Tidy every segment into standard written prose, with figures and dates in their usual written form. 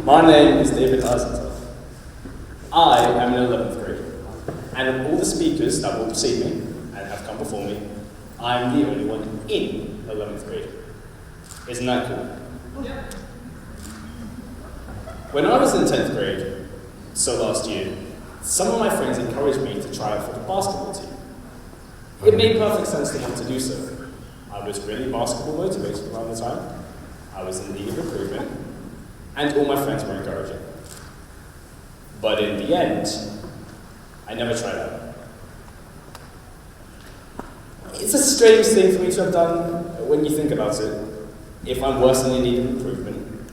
My name is David Eisenthal. I am in 11th grade, and of all the speakers that will precede me and have come before me, I am the only one in 11th grade. Isn't that cool? Yeah. When I was in 10th grade, so last year, some of my friends encouraged me to try out for the basketball team. It made perfect sense to want to do so. I was really basketball motivated around the time. I was in need of improvement, and all my friends were encouraging. But in the end, I never tried out. It's a strange thing for me to have done when you think about it. If I'm worse than in need of improvement,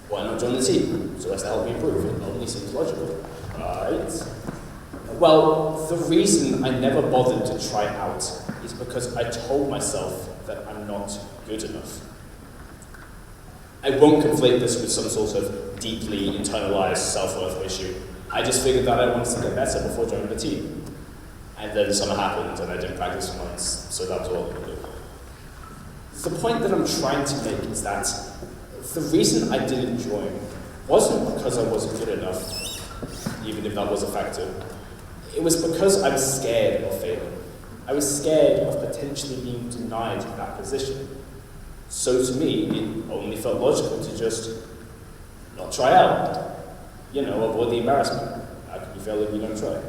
why not join the team so as to help me improve? It only seems logical, right? Well, the reason I never bothered to try out is because I told myself that I'm not good enough. I won't conflate this with some sort of deeply internalized self-worth issue. I just figured that I wanted to get better before joining the team. And then summer happened and I didn't practice for months, so that was all I could do. The point that I'm trying to make is that the reason I didn't join wasn't because I wasn't good enough, even if that was a factor. It was because I was scared of failing. I was scared of potentially being denied that position. So to me, it only felt logical to just not try out. You know, avoid the embarrassment. How can you fail if you don't try?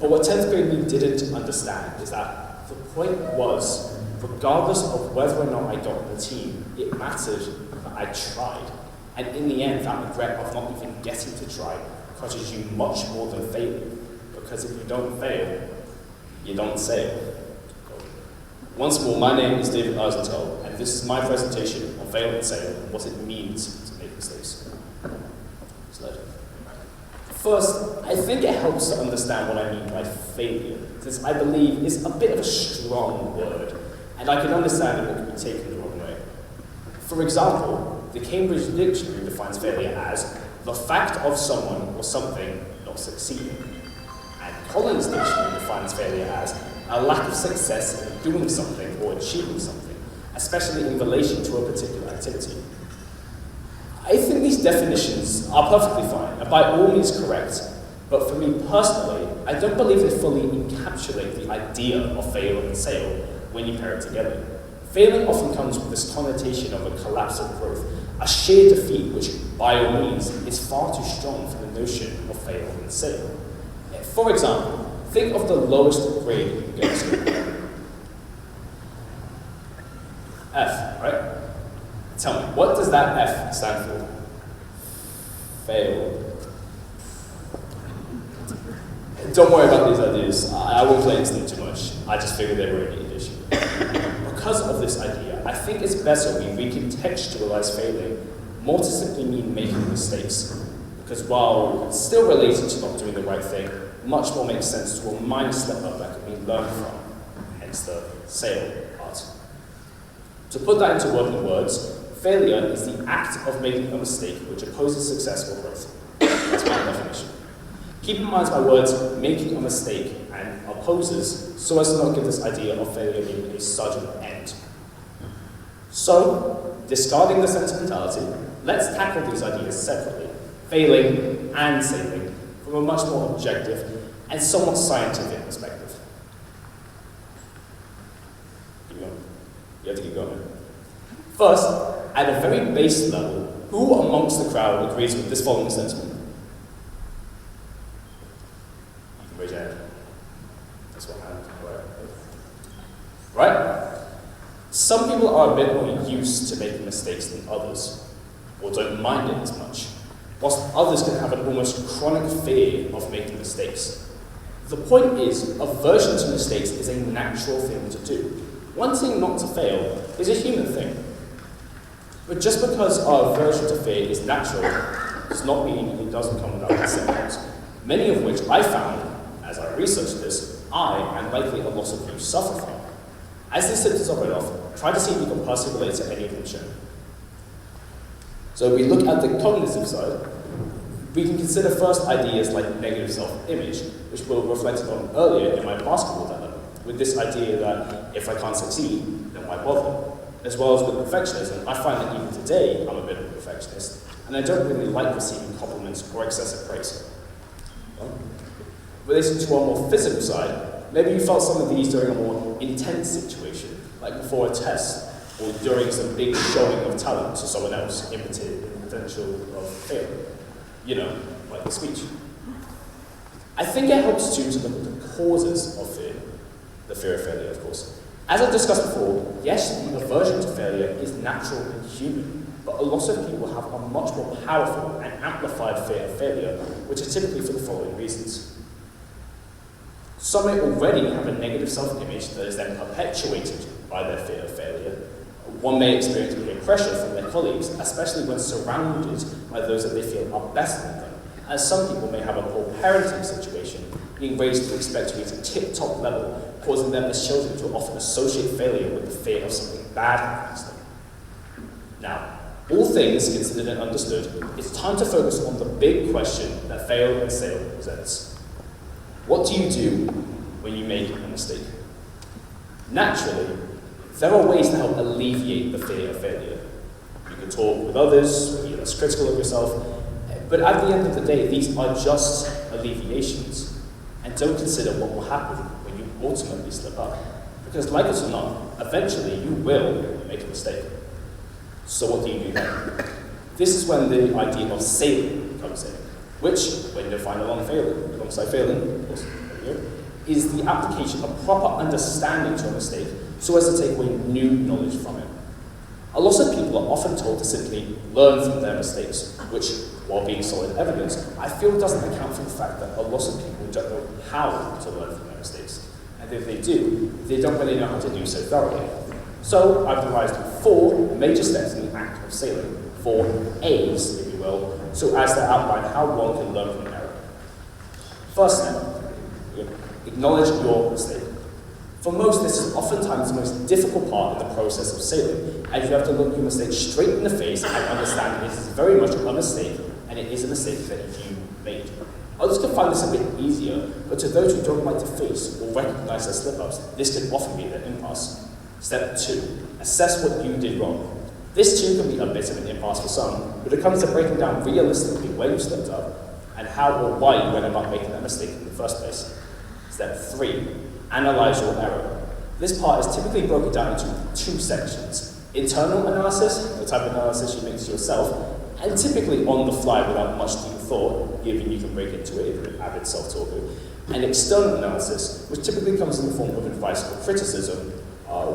But what 10th grade me didn't understand is that the point was, regardless of whether or not I got on the team, it mattered that I tried. And in the end, that regret of not even getting to try crushes you much more than failing. Because if you don't fail, you don't sail. Once more, my name is David Eisenthal, and this is my presentation on fail and sail and what it means to make mistakes. First, I think it helps to understand what I mean by failure, since I believe it's a bit of a strong word, and I can understand that it can be taken the wrong way. For example, the Cambridge Dictionary defines failure as the fact of someone or something not succeeding. And Collins Dictionary defines failure as a lack of success in doing something or achieving something, especially in relation to a particular activity. I think these definitions are perfectly fine, and by all means correct, but for me personally, I don't believe they fully encapsulate the idea of fail and sail when you pair it together. Failing often comes with this connotation of a collapse of growth, a sheer defeat which, by all means, is far too strong for the notion of fail and sail. For example, think of the lowest grade you get to school. F, right? Tell me, what does that F stand for? Fail. Don't worry about these ideas. I won't play into them too much. I just figured they were a neat issue. Because of this idea, I think it's better we recontextualize failing more to simply mean making mistakes. Because while it's still related to not doing the right thing, much more makes sense to a minor slip up that can be learned from, hence the sail part. To put that into working words, failure is the act of making a mistake which opposes success or growth. That's my definition. Keep in mind my words, making a mistake and opposes, so as to not give this idea of failure being a sudden end. So, discarding the sentimentality, let's tackle these ideas separately, failing and sailing, from a much more objective and somewhat scientific perspective. Keep going. You have to keep going. First, at a very base level, who amongst the crowd agrees with this following sentiment? You can raise your hand. That's one hand. Right? Some people are a bit more used to making mistakes than others, or don't mind it as much, whilst others can have an almost chronic fear of making mistakes. The point is, aversion to mistakes is a natural thing to do. Wanting not to fail is a human thing. But just because our aversion to fail is natural does not mean it doesn't come without its symptoms, many of which I found, as I researched this, I, and likely a lot of you, suffer from. As these symptoms are read off, try to see if you can personally relate to any of them shown. So we look at the cognitive side. We can consider first ideas like negative self-image, which we reflected on earlier in my basketball dilemma, with this idea that if I can't succeed, then why bother? As well as with perfectionism, I find that even today I'm a bit of a perfectionist, and I don't really like receiving compliments or excessive praise. Relating to our more physical side, maybe you felt some of these during a more intense situation, like before a test, or during some big showing of talent to someone else in potential of failure. You know, like the speech. I think it helps too to look at the causes of fear, the fear of failure, of course. As I discussed before, yes, the aversion to failure is natural and human, but a lot of people have a much more powerful and amplified fear of failure, which is typically for the following reasons. Some may already have a negative self-image that is then perpetuated by their fear of failure. One may experience peer pressure from their colleagues, especially when surrounded by those that they feel are better than them, as some people may have a poor parenting situation, being raised to expect to reach a tip-top level, causing them as children to often associate failure with the fear of something bad happening to them. Now, all things considered and understood, it's time to focus on the big question that fail and sale presents. What do you do when you make a mistake? Naturally, there are ways to help alleviate the fear of failure. You can talk with others, be less critical of yourself, but at the end of the day, these are just alleviations. And don't consider what will happen when you ultimately slip up. Because like it or not, eventually you will make a mistake. So what do you do then? This is when the idea of sailing comes in, which, when defined alongside failing, of course, is the application of proper understanding to a mistake so as to take away new knowledge from it. A lot of people are often told to simply learn from their mistakes, which, while being solid evidence, I feel doesn't account for the fact that a lot of people don't know how to learn from their mistakes. And if they do, they don't really know how to do so thoroughly. So I've devised 4 major steps in the act of sailing, 4 A's, if you will, so as to outline how one can learn from error. First step, acknowledge your mistake. For most, this is oftentimes the most difficult part in the process of sailing, as you have to look your mistake straight in the face and understand it is very much a mistake, and it is a mistake that you made. Others can find this a bit easier, but to those who don't like to face or recognize their slip-ups, this can often be an impasse. Step 2, assess what you did wrong. This too can be a bit of an impasse for some, but it comes to breaking down realistically where you slipped up and how or why you went about making that mistake in the first place. Step 3, analyze your error. This part is typically broken down into 2 sections. Internal analysis, the type of analysis you make to yourself, and typically on the fly without much deep thought, given you can break into it if you're an avid self-talker. And external analysis, which typically comes in the form of advice or criticism,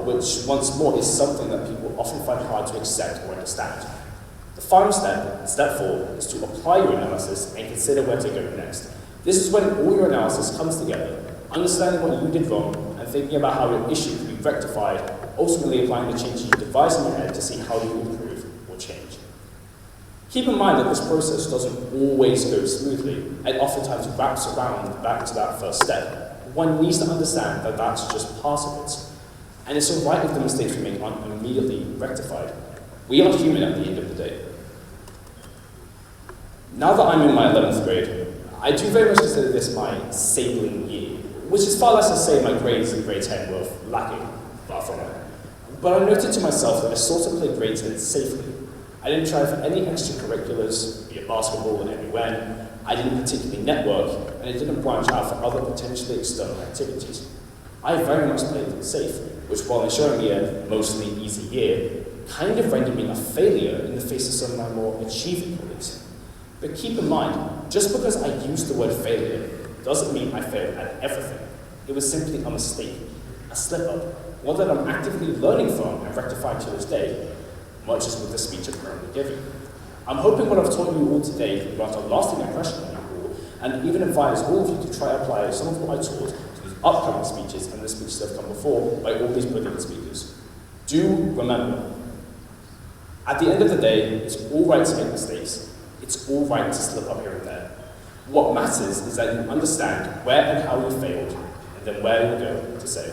which once more is something that people often find hard to accept or understand. The final step, step 4, is to apply your analysis and consider where to go next. This is when all your analysis comes together, understanding what you did wrong and thinking about how your issue can be rectified, ultimately applying the changes you devise in your head to see how you improve or change. Keep in mind that this process doesn't always go smoothly and oftentimes wraps around back to that first step. One needs to understand that that's just part of it. And it's alright if the mistakes we make aren't immediately rectified. We are human at the end of the day. Now that I'm in my 11th grade, I do very much consider this my sailing year, which is far less to say my grades in grade 10 were lacking, far from it. But I noted to myself that I sort of played grade 10 safely. I didn't try for any extracurriculars, be it basketball or MUN, I didn't particularly network, and I didn't branch out for other potentially external activities. I very much played it safe, which while ensuring me a mostly easy year, kind of rendered me a failure in the face of some of my more achieving colleagues. But keep in mind, just because I used the word failure doesn't mean I failed at everything. It was simply a mistake, a slip-up, one that I'm actively learning from and rectifying to this day, much as with the speech I'm currently giving. I'm hoping what I've taught you all today will grant a lasting impression on you all, and even advise all of you to try to apply some of what I taught to these upcoming speeches and the speeches that have come before by all these brilliant speakers. Do remember, at the end of the day, it's all right to make mistakes. It's all right to slip up here and there. What matters is that you understand where and how you failed, and then where you go to say.